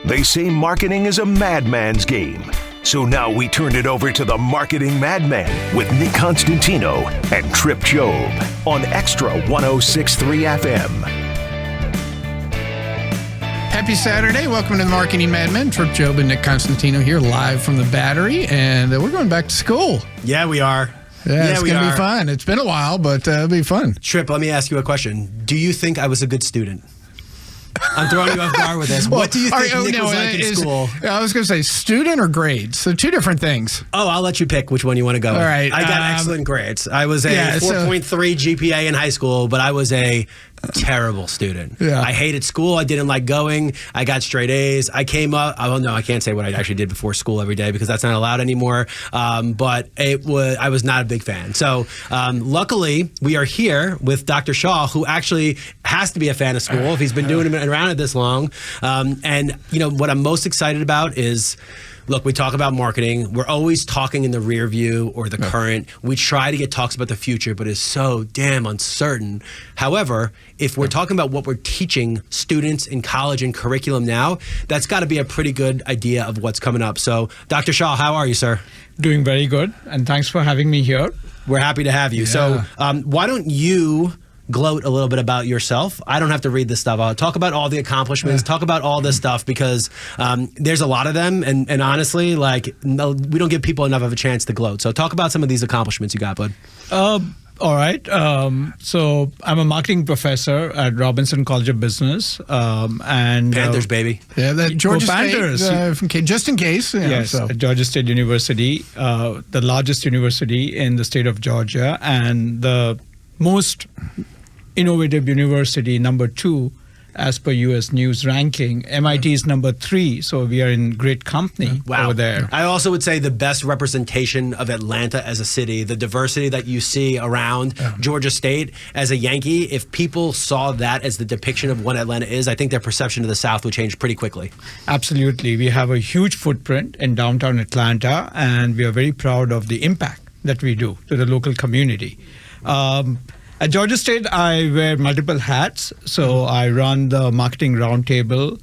They say marketing is a madman's game. So now we turn it over to the Marketing Madman with Nick Constantino and Trip Job on Extra 106.3 FM. Happy Saturday. Welcome to the Marketing Madmen. Trip Job and Nick Constantino here live from the Battery. And we're going back to school. Yeah, we are. Yeah, it's going to be fun. It's been a while, but it'll be fun. Trip, let me ask you a question. Do you think I was a good student? I'm throwing you off guard with this. What do you think Nick was like in school? I was going to say student or grades. So two different things. Oh, I'll let you pick which one you want to go with. All right. I got excellent grades. I was a 4.3 GPA in high school, but I was a terrible student. Yeah. I hated school. I didn't like going. I got straight A's. I came up. Oh no, I can't say what I actually did before school every day because that's not allowed anymore. But I was not a big fan. So luckily, we are here with Dr. Shah, who actually has to be a fan of school if he's been doing it around it this long. And you know what I'm most excited about is, look, we talk about marketing. We're always talking in the rear view or the current. We try to get talks about the future, but it's so damn uncertain. However, if we're talking about what we're teaching students in college and curriculum now, that's got to be a pretty good idea of what's coming up. So, Dr. Shah, how are you, sir? Doing very good, and thanks for having me here. We're happy to have you. Yeah. So, why don't you gloat a little bit about yourself? I don't have to read this stuff out. Talk about all the accomplishments. Talk about all this stuff because there's a lot of them, and honestly, we don't give people enough of a chance to gloat. So talk about some of these accomplishments you got, bud. All right. So I'm a marketing professor at Robinson College of Business, and Panthers, baby. Yeah, that Georgia Panthers. State, just in case. Yes, at Georgia State University, the largest university in the state of Georgia, and the most innovative university, number 2 as per US News ranking. MIT is number 3, so we are in great company over there. I also would say the best representation of Atlanta as a city, the diversity that you see around Georgia State as a Yankee, if people saw that as the depiction of what Atlanta is, I think their perception of the South would change pretty quickly. Absolutely. We have a huge footprint in downtown Atlanta, and we are very proud of the impact that we do to the local community. At Georgia State, I wear multiple hats. So I run the Marketing Roundtable,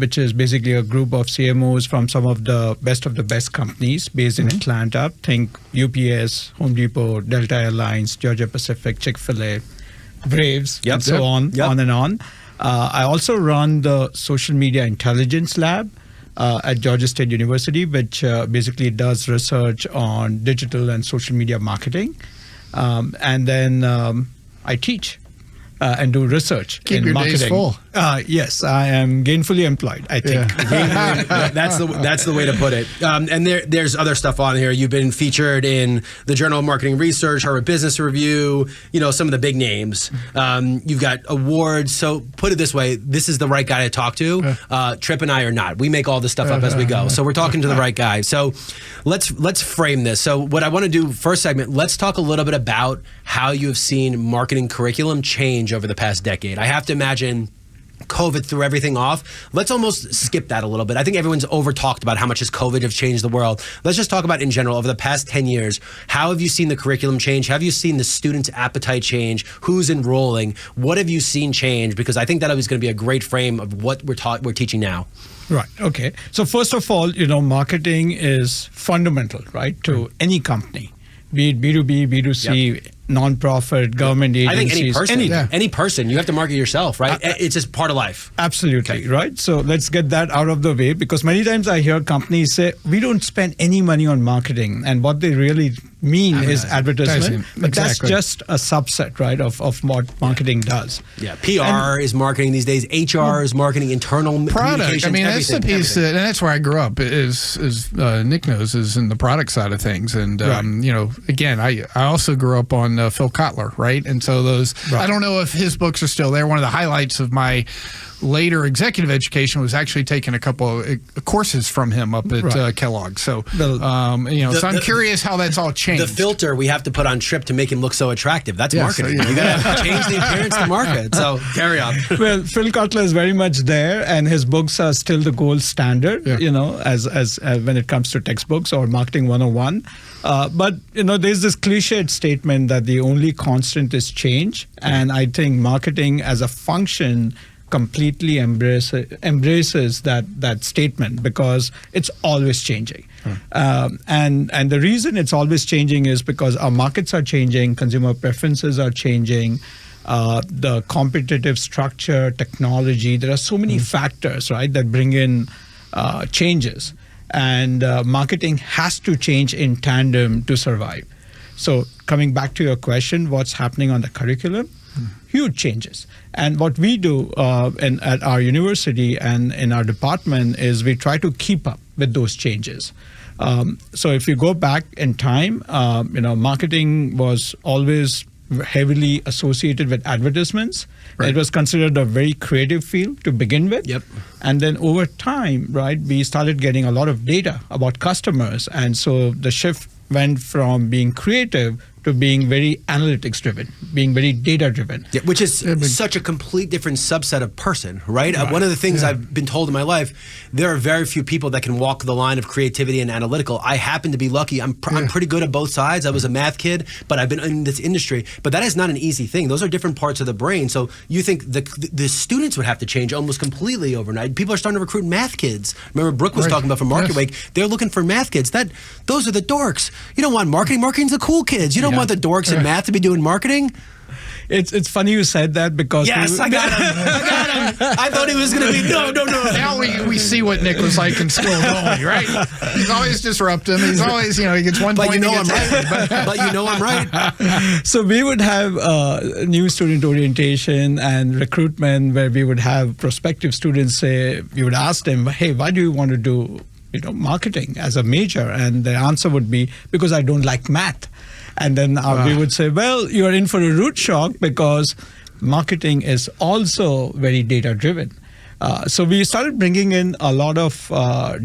which is basically a group of CMOs from some of the best companies based in Atlanta. Think UPS, Home Depot, Delta Airlines, Georgia Pacific, Chick-fil-A, Braves, and so on and on. I also run the Social Media Intelligence Lab at Georgia State University, which basically does research on digital and social media marketing. And then I teach and do research Keep in your marketing. days full. Yes, I am gainfully employed, I think. Yeah. That's the way to put it. And there's other stuff on here. You've been featured in the Journal of Marketing Research, Harvard Business Review, some of the big names. You've got awards. So put it this way, this is the right guy to talk to. Trip and I are not. We make all this stuff up as we go. So we're talking to the right guy. So let's frame this. So what I want to do, first segment, let's talk a little bit about how you have seen marketing curriculum change over the past decade. I have to imagine COVID threw everything off. Let's almost skip that a little bit. I think everyone's over talked about how much has COVID have changed the world. Let's just talk about in general over the past 10 years. How have you seen the curriculum change? Have you seen the students' appetite change? Who's enrolling? What have you seen change? Because I think that is going to be a great frame of what we're teaching now. Right. Okay. So first of all, marketing is fundamental, right, to any company, be it B2B, B2C, nonprofit, government agencies. I think any person, you have to market yourself, right? It's just part of life. Absolutely, right? So let's get that out of the way, because many times I hear companies say, we don't spend any money on marketing, and what they really mean is advertisement. But that's just a subset, right, of what marketing does. Yeah, PR is marketing these days. HR is marketing, internal product. I mean, that's the piece, and that's where I grew up. Is Nick knows, is in the product side of things, and again, I also grew up on Phil Kotler, right? And so those, I don't know if his books are still there. One of the highlights of my later executive education was actually taking a couple of courses from him up at Kellogg. So, so I'm curious how that's all changed. The filter we have to put on Trip to make him look so attractive. That's marketing. You got to change the appearance to market. So carry on. Well, Phil Kotler is very much there, and his books are still the gold standard, as when it comes to textbooks or marketing 101. But there's this cliched statement that the only constant is change, and I think marketing as a function completely embraces that statement because it's always changing. And the reason it's always changing is because our markets are changing, consumer preferences are changing, the competitive structure, technology. There are so many factors, right, that bring in changes. And marketing has to change in tandem to survive. So coming back to your question, what's happening on the curriculum? Huge changes. And what we do at our university and in our department is we try to keep up with those changes. So if you go back in time, marketing was always heavily associated with advertisements. Right. It was considered a very creative field to begin with. Yep. And then over time, right, we started getting a lot of data about customers. And so the shift went from being creative to being very analytics driven, being very data driven. Yeah, which is such a complete different subset of person, right? One of the things I've been told in my life, there are very few people that can walk the line of creativity and analytical. I happen to be lucky. I'm pretty good at both sides. I was a math kid, but I've been in this industry. But that is not an easy thing. Those are different parts of the brain. So you think the students would have to change almost completely overnight. People are starting to recruit math kids. Remember Brooke was talking about from Market Week. They're looking for math kids. Those are the dorks. You don't want marketing. Marketing's the cool kids. You don't want the dorks in math to be doing marketing. It's funny you said that because I got him. I thought he was going to be no. Now we see what Nick was like in school, don't we? Right? He's always disrupting. He's always he gets one point. But you know I'm right. But you know I'm right. So we would have new student orientation and recruitment where we would have prospective students say, we would ask them, hey, why do you want to do marketing as a major? And the answer would be, because I don't like math. And then we would say, well, you're in for a root shock because marketing is also very data-driven. So we started bringing in a lot of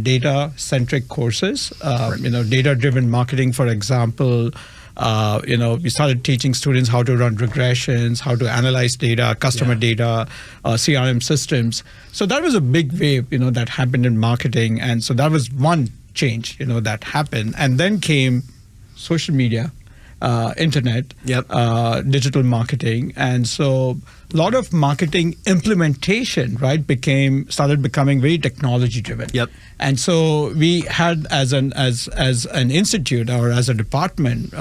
data-centric courses, data-driven marketing, for example. We started teaching students how to run regressions, how to analyze data, customer data, CRM systems. So that was a big wave, that happened in marketing. And so that was one change, that happened. And then came social media. Internet, digital marketing, and so a lot of marketing implementation, right, started becoming very technology driven. Yep. And so we had as an institute or as a department,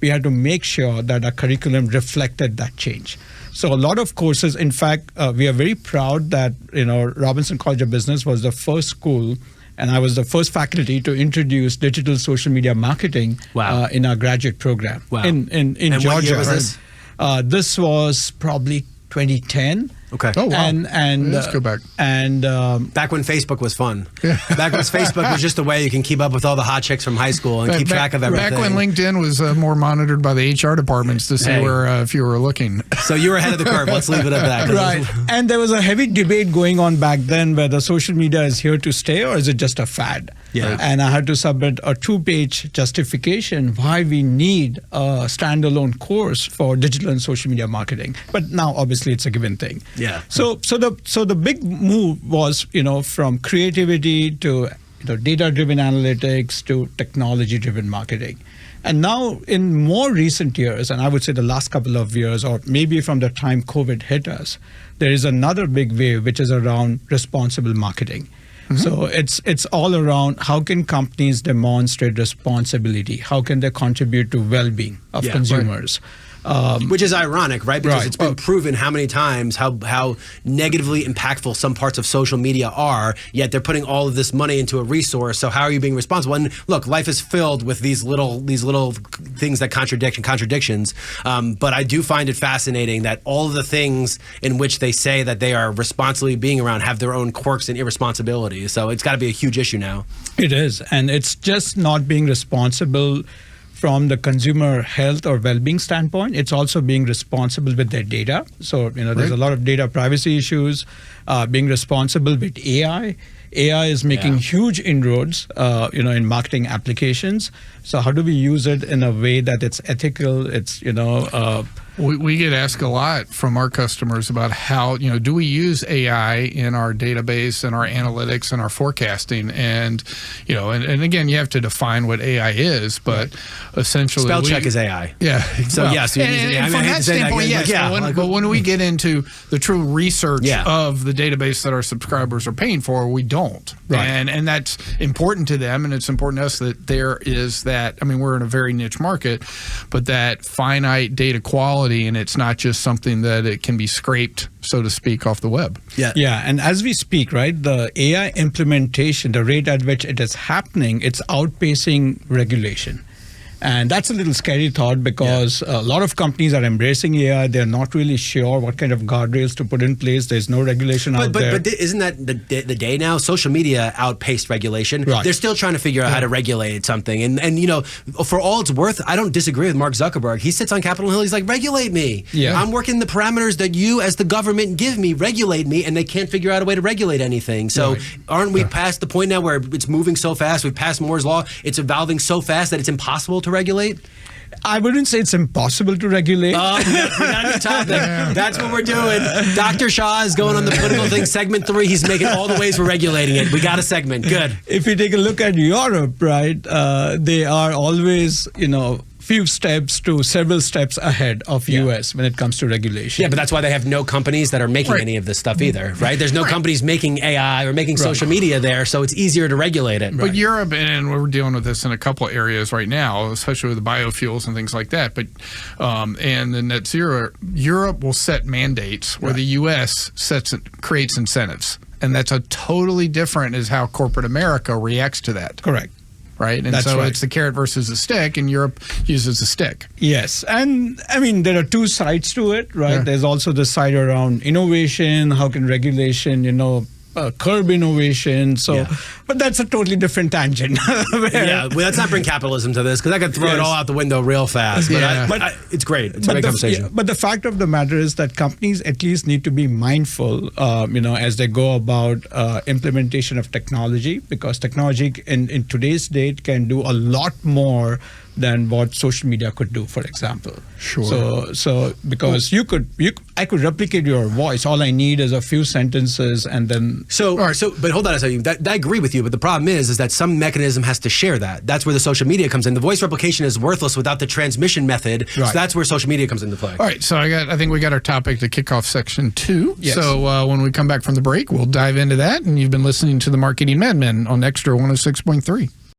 we had to make sure that our curriculum reflected that change. So a lot of courses, in fact, we are very proud that Robinson College of Business was the first school. And I was the first faculty to introduce digital social media marketing in our graduate program in and Georgia. What year was this? This was probably 2010. Okay. Oh, wow. And let's go back. And back when Facebook was fun. Back when Facebook was just a way you can keep up with all the hot chicks from high school and keep track of everything. Back when LinkedIn was more monitored by the HR departments to see where if you were looking. So you were ahead of the curve. Let's leave it at that. Right. And there was a heavy debate going on back then whether social media is here to stay or is it just a fad. Yeah. And I had to submit a 2-page justification why we need a standalone course for digital and social media marketing. But now, obviously, it's a given thing. Yeah. So the big move was, from creativity to data-driven analytics to technology-driven marketing. And now, in more recent years, and I would say the last couple of years, or maybe from the time COVID hit us, there is another big wave which is around responsible marketing. Mm-hmm. So it's all around how can companies demonstrate responsibility? How can they contribute to well-being of consumers? Right. Which is ironic, right? Because it's been proven how many times how negatively impactful some parts of social media are, yet they're putting all of this money into a resource. So how are you being responsible? And look, life is filled with these little things that contradictions. But I do find it fascinating that all of the things in which they say that they are responsibly being around have their own quirks and irresponsibilities. So it's got to be a huge issue now. It is. And it's just not being responsible from the consumer health or well-being standpoint. It's also being responsible with their data. So, there's a lot of data privacy issues, being responsible with AI. AI is making huge inroads, in marketing applications. So how do we use it in a way that it's ethical? It's we get asked a lot from our customers about how, do we use AI in our database and our analytics and our forecasting? And, and again, you have to define what AI is, but essentially spell check is AI. Yeah. So yes, and from that standpoint, yes. But when we get into the true research of the database that our subscribers are paying for, we don't. Right. And that's important to them, and it's important to us that there is that. I mean, we're in a very niche market, but that finite data quality, and it's not just something that it can be scraped, so to speak, off the web. Yeah. And as we speak, right, the AI implementation, the rate at which it is happening, it's outpacing regulation. And that's a little scary thought because a lot of companies are embracing AI. They're not really sure what kind of guardrails to put in place. There's no regulation out there. But isn't that the day now? Social media outpaced regulation. Right. They're still trying to figure out how to regulate something. And for all it's worth, I don't disagree with Mark Zuckerberg. He sits on Capitol Hill. He's like, regulate me. Yeah. I'm working the parameters that you as the government give me. Regulate me. And they can't figure out a way to regulate anything. So aren't we past the point now where it's moving so fast? We've passed Moore's Law. It's evolving so fast that it's impossible to regulate? I wouldn't say it's impossible to regulate. Oh, we got a new topic. That's what we're doing. Dr. Shah is going on the political thing. Segment 3, he's making all the ways we're regulating it. We got a segment. Good. If you take a look at Europe, right, they are always, few steps to several steps ahead of US when it comes to regulation. Yeah, but that's why they have no companies that are making any of this stuff either, right? There's no companies making AI or making social media there, so it's easier to regulate it. But Europe, and we're dealing with this in a couple of areas right now, especially with the biofuels and things like that, but and the net zero, Europe will set mandates where the US creates incentives. And that's a totally different is how corporate America reacts to that. Correct. Right. And so it's the carrot versus the stick, and Europe uses the stick. Yes. And I mean, there are two sides to it, right? Yeah. There's also the side around innovation. How can regulation, curb innovation? So, but that's a totally different tangent. Well, let's not bring capitalism to this because I could throw it all out the window real fast. But, it's great. It's a great conversation. But the fact of the matter is that companies at least need to be mindful, as they go about implementation of technology, because technology in today's date can do a lot more than what social media could do, for example. Sure. So because I could replicate your voice. All I need is a few sentences, and then. But hold on a second. I agree with you. But the problem is that some mechanism has to share that. That's where the social media comes in. The voice replication is worthless without the transmission method. Right. So that's where social media comes into play. All right. So I think we got our topic to kick off section 2. Yes. So when we come back from the break, we'll dive into that. And you've been listening to the Marketing Madmen on Extra 106.3.